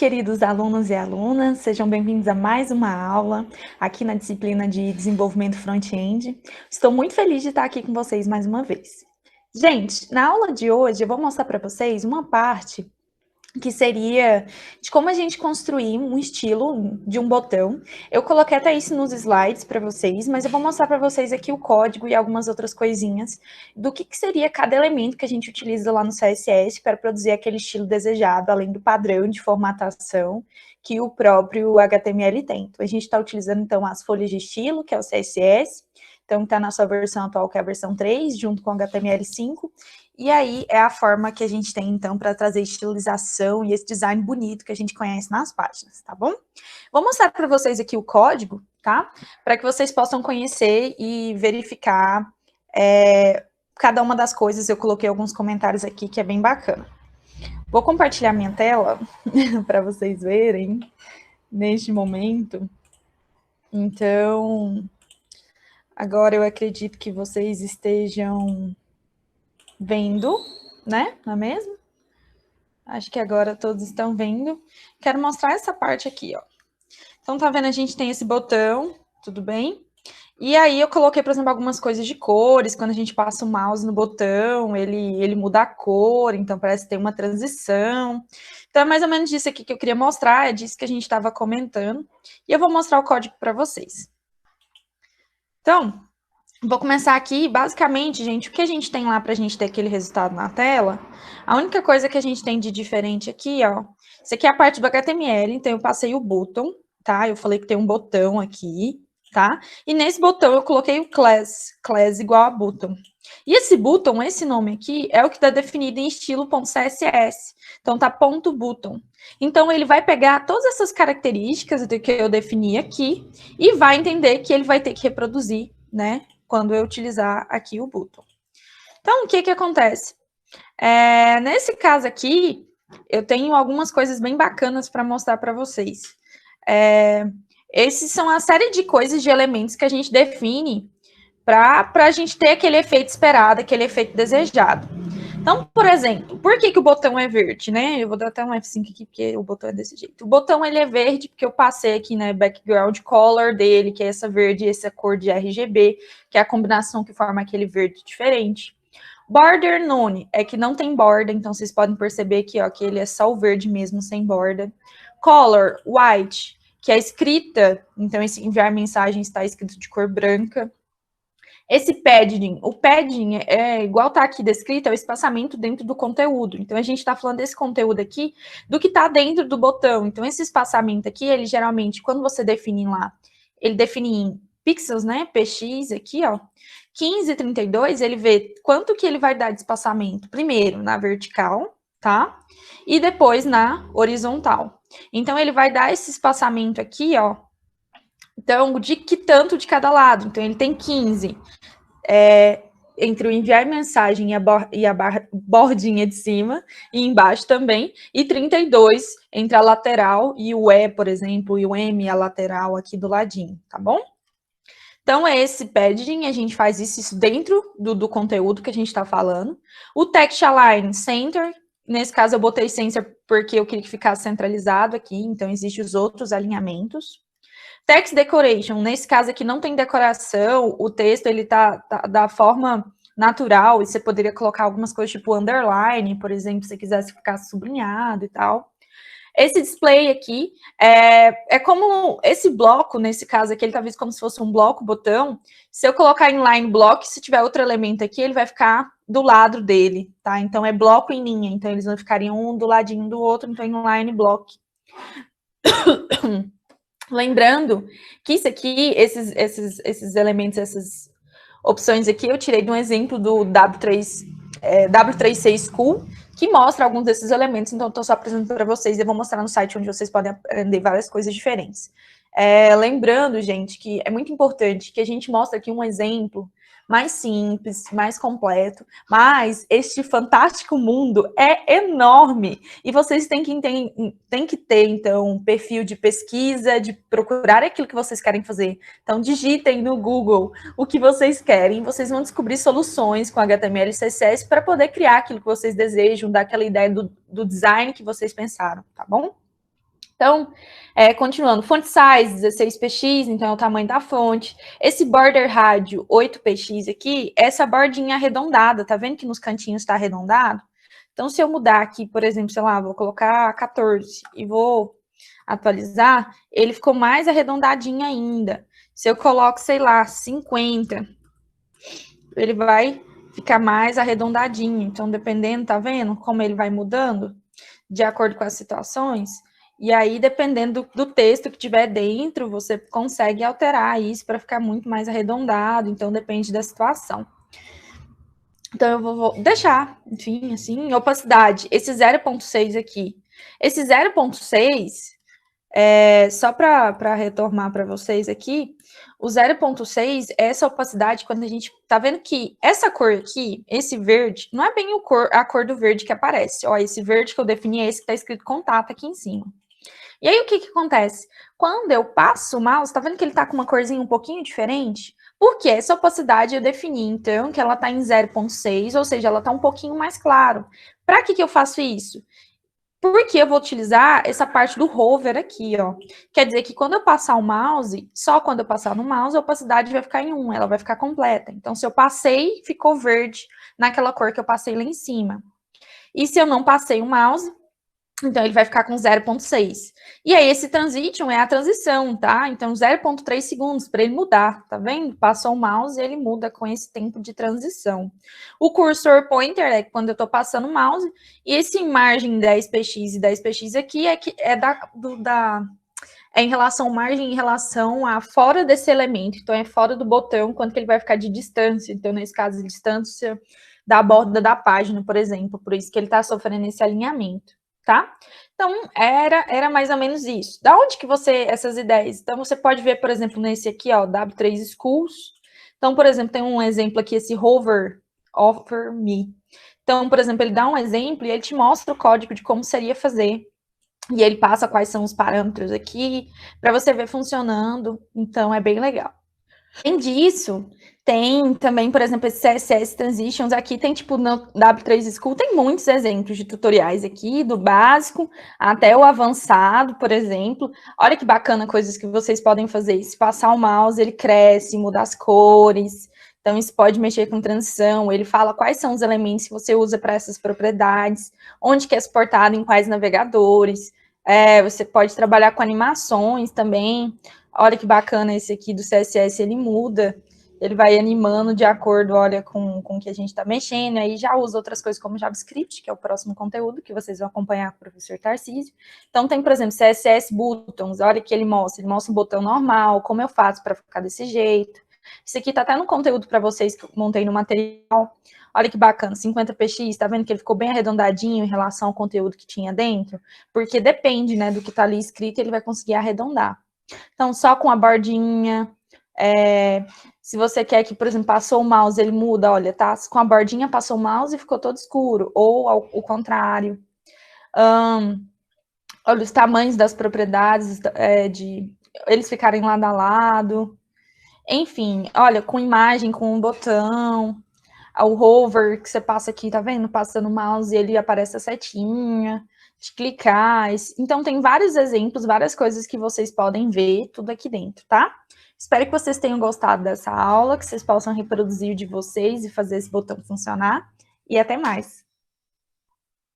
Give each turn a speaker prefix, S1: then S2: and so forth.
S1: queridos alunos e alunas, sejam bem-vindos a mais uma aula aqui na disciplina de Desenvolvimento Front-End. Estou muito feliz de estar aqui com vocês mais uma vez. Gente, na aula de hoje eu vou mostrar para vocês uma parte que seria de como a gente construir um estilo de um botão. Eu coloquei até isso nos slides para vocês, mas eu vou mostrar para vocês aqui o código e algumas outras coisinhas do que seria cada elemento que a gente utiliza lá no CSS para produzir aquele estilo desejado, além do padrão de formatação que o próprio HTML tem. Então, a gente está utilizando, então, as folhas de estilo, que é o CSS, então está na sua versão atual, que é a versão 3, junto com o HTML5, e aí é a forma que a gente tem, então, para trazer estilização e esse design bonito que a gente conhece nas páginas, tá bom? Vou mostrar para vocês aqui o código, tá? Para que vocês possam conhecer e verificar cada uma das coisas. Eu coloquei alguns comentários aqui que é bem bacana. Vou compartilhar minha tela para vocês verem neste momento. Então, agora eu acredito que vocês estejam vendo, né? Não é mesmo? Acho que agora todos estão vendo. Quero mostrar essa parte aqui, ó. Então, tá vendo? A gente tem esse botão, tudo bem? E aí eu coloquei, por exemplo, algumas coisas de cores. Quando a gente passa o mouse no botão, ele muda a cor, então parece que tem uma transição. Então, é mais ou menos disso aqui que eu queria mostrar, é disso que a gente estava comentando. E eu vou mostrar o código para vocês. Então, vou começar aqui, basicamente, gente, o que a gente tem lá para a gente ter aquele resultado na tela, a única coisa que a gente tem de diferente aqui, ó, isso aqui é a parte do HTML, então eu passei o button, tá? Eu falei que tem um botão aqui, tá? E nesse botão eu coloquei o class igual a button. E esse button, esse nome aqui, é o que está definido em estilo.css. Então tá ponto .button. Então ele vai pegar todas essas características que eu defini aqui e vai entender que ele vai ter que reproduzir, né? Quando eu utilizar aqui o button. Então, o que acontece? Nesse caso aqui, eu tenho algumas coisas bem bacanas para mostrar para vocês. Esses são a série de coisas, de elementos que a gente define para a gente ter aquele efeito esperado, aquele efeito desejado. Então, por exemplo, por que o botão é verde, né? Eu vou dar até um F5 aqui, porque o botão é desse jeito. O botão, ele é verde porque eu passei aqui, né, background color dele, que é essa verde e essa cor de RGB, que é a combinação que forma aquele verde diferente. Border none, é que não tem borda, então vocês podem perceber aqui, ó, que ele é só o verde mesmo, sem borda. Color, white, que é escrita, então esse enviar mensagem está escrito de cor branca. Esse padding, o padding é igual está aqui descrito, é o espaçamento dentro do conteúdo. Então, a gente está falando desse conteúdo aqui, do que está dentro do botão. Então, esse espaçamento aqui, ele geralmente, quando você define lá, ele define em pixels, né, px aqui, ó, 15 e 32, ele vê quanto que ele vai dar de espaçamento, primeiro na vertical, tá? E depois na horizontal. Então, ele vai dar esse espaçamento aqui, ó, então, de que tanto de cada lado? Então, ele tem 15 entre o enviar mensagem e a bordinha de cima, e embaixo também, e 32 entre a lateral e o E, por exemplo, e o M, a lateral aqui do ladinho, tá bom? Então, esse padding, a gente faz isso dentro do conteúdo que a gente está falando. O text align center, nesse caso eu botei center porque eu queria que ficasse centralizado aqui, então existem os outros alinhamentos. Text decoration, nesse caso aqui não tem decoração, o texto ele tá da forma natural, e você poderia colocar algumas coisas tipo underline, por exemplo, se você quisesse ficar sublinhado e tal. Esse display aqui é como esse bloco, nesse caso aqui, ele tá visto como se fosse um bloco botão. Se eu colocar inline block, se tiver outro elemento aqui, ele vai ficar do lado dele, tá? Então é bloco em linha, então eles não ficariam um do ladinho do outro, então inline block. Lembrando que isso aqui, esses elementos, essas opções aqui, eu tirei de um exemplo do W3C School, que mostra alguns desses elementos, então estou só apresentando para vocês, e eu vou mostrar no site onde vocês podem aprender várias coisas diferentes. Lembrando, gente, que é muito importante que a gente mostre aqui um exemplo mais simples, mais completo, mas este fantástico mundo é enorme, e vocês têm que ter, então, um perfil de pesquisa, de procurar aquilo que vocês querem fazer. Então, digitem no Google o que vocês querem, vocês vão descobrir soluções com HTML e CSS para poder criar aquilo que vocês desejam, dar aquela ideia do design que vocês pensaram, tá bom? Então, continuando, font size 16px, então é o tamanho da fonte. Esse border rádio 8px aqui, essa bordinha arredondada, tá vendo que nos cantinhos está arredondado? Então, se eu mudar aqui, por exemplo, sei lá, vou colocar 14 e vou atualizar, ele ficou mais arredondadinho ainda. Se eu coloco, sei lá, 50, ele vai ficar mais arredondadinho. Então, dependendo, tá vendo como ele vai mudando de acordo com as situações? E aí, dependendo do texto que tiver dentro, você consegue alterar isso para ficar muito mais arredondado. Então, depende da situação. Então, eu vou deixar, enfim, assim, opacidade. Esse 0,6 aqui. Esse 0,6, só para retomar para vocês aqui, o 0,6 é essa opacidade quando a gente tá vendo que essa cor aqui, esse verde, não é bem a cor do verde que aparece. Ó, esse verde que eu defini é esse que tá escrito contato aqui em cima. E aí, o que acontece? Quando eu passo o mouse, tá vendo que ele tá com uma corzinha um pouquinho diferente? Porque essa opacidade eu defini, então, que ela tá em 0,6, ou seja, ela tá um pouquinho mais claro. Para que eu faço isso? Porque eu vou utilizar essa parte do hover aqui, ó. Quer dizer que quando eu passar o mouse, só quando eu passar no mouse, a opacidade vai ficar em 1, ela vai ficar completa. Então, se eu passei, ficou verde naquela cor que eu passei lá em cima. E se eu não passei o mouse, então ele vai ficar com 0,6. E aí, esse transition é a transição, tá? Então, 0,3 segundos para ele mudar, tá vendo? Passou o mouse e ele muda com esse tempo de transição. O cursor pointer é quando eu tô passando o mouse, e esse margem 10px e 10px aqui é em relação margem em relação a fora desse elemento, então é fora do botão, quanto que ele vai ficar de distância. Então, nesse caso, distância da borda da página, por exemplo, por isso que ele está sofrendo esse alinhamento, tá? Então, era mais ou menos isso. Da onde que essas ideias? Então, você pode ver, por exemplo, nesse aqui, ó, W3 Schools. Então, por exemplo, tem um exemplo aqui, esse hover, offer me. Então, por exemplo, ele dá um exemplo e ele te mostra o código de como seria fazer. E ele passa quais são os parâmetros aqui, para você ver funcionando. Então, é bem legal. Além disso, tem também, por exemplo, esse CSS Transitions. Aqui tem, tipo, no W3 School, tem muitos exemplos de tutoriais aqui, do básico até o avançado, por exemplo. Olha que bacana coisas que vocês podem fazer. Se passar o mouse, ele cresce, muda as cores. Então, isso pode mexer com transição. Ele fala quais são os elementos que você usa para essas propriedades, onde que é suportado em quais navegadores. Você pode trabalhar com animações também. Olha que bacana esse aqui do CSS, ele muda, ele vai animando de acordo, olha, com o que a gente está mexendo, aí já usa outras coisas como JavaScript, que é o próximo conteúdo que vocês vão acompanhar com o professor Tarcísio. Então tem, por exemplo, CSS Buttons, olha que ele mostra um botão normal, como eu faço para ficar desse jeito. Isso aqui está até no conteúdo para vocês que eu montei no material. Olha que bacana, 50px, tá vendo que ele ficou bem arredondadinho em relação ao conteúdo que tinha dentro? Porque depende, né, do que está ali escrito, ele vai conseguir arredondar. Então, só com a bordinha, se você quer que, por exemplo, passou o mouse, ele muda, olha, tá? Com a bordinha passou o mouse e ficou todo escuro, ou o contrário. Olha, os tamanhos das propriedades, eles ficarem lado a lado. Enfim, olha, com imagem, com um botão, o hover que você passa aqui, tá vendo? Passando o mouse e ele aparece a setinha, de clicar. Então, tem vários exemplos, várias coisas que vocês podem ver, tudo aqui dentro, tá? Espero que vocês tenham gostado dessa aula, que vocês possam reproduzir de vocês e fazer esse botão funcionar. E até mais!